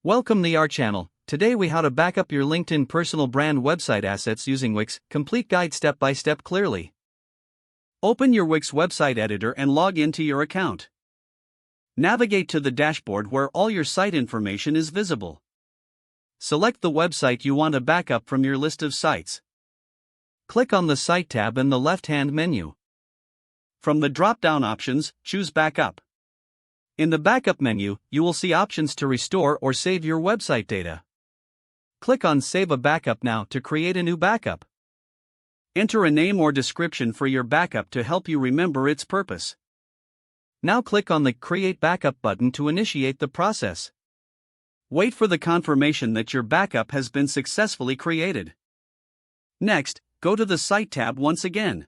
Welcome to our channel. Today we how to back up your LinkedIn personal brand website assets using Wix. Complete guide step by step clearly. Open your Wix website editor and log into your account. Navigate to the dashboard where all your site information is visible. Select the website you want to back up from your list of sites. Click on the Site tab in the left-hand menu. From the drop-down options, choose Backup. In the Backup menu, you will see options to restore or save your website data. Click on Save a Backup now to create a new backup. Enter a name or description for your backup to help you remember its purpose. Now click on the Create Backup button to initiate the process. Wait for the confirmation that your backup has been successfully created. Next, go to the Site tab once again.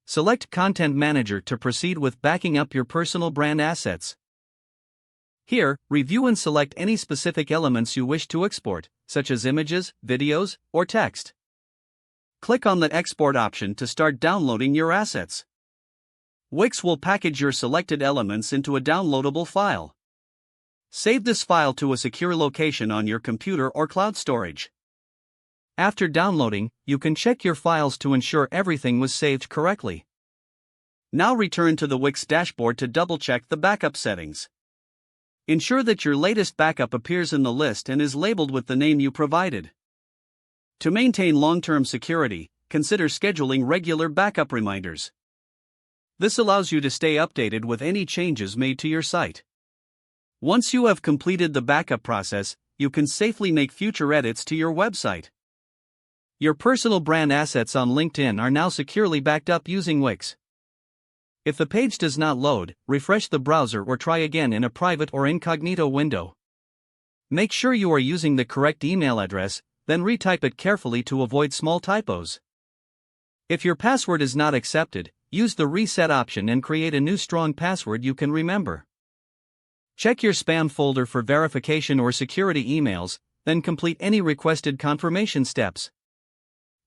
Select Content Manager to proceed with backing up your personal brand assets. Here, review and select any specific elements you wish to export, such as images, videos, or text. Click on the Export option to start downloading your assets. Wix will package your selected elements into a downloadable file. Save this file to a secure location on your computer or cloud storage. After downloading, you can check your files to ensure everything was saved correctly. Now return to the Wix dashboard to double-check the backup settings. Ensure that your latest backup appears in the list and is labeled with the name you provided. To maintain long-term security, consider scheduling regular backup reminders. This allows you to stay updated with any changes made to your site. Once you have completed the backup process, you can safely make future edits to your website. Your personal brand assets on LinkedIn are now securely backed up using Wix. If the page does not load, refresh the browser or try again in a private or incognito window. Make sure you are using the correct email address, then retype it carefully to avoid small typos. If your password is not accepted, use the Reset option and create a new strong password you can remember. Check your spam folder for verification or security emails, then complete any requested confirmation steps.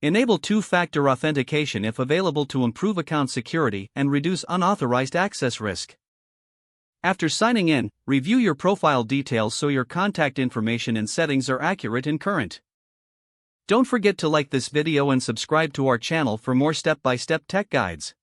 Enable two-factor authentication if available to improve account security and reduce unauthorized access risk. After signing in, review your profile details so your contact information and settings are accurate and current. Don't forget to like this video and subscribe to our channel for more step-by-step tech guides.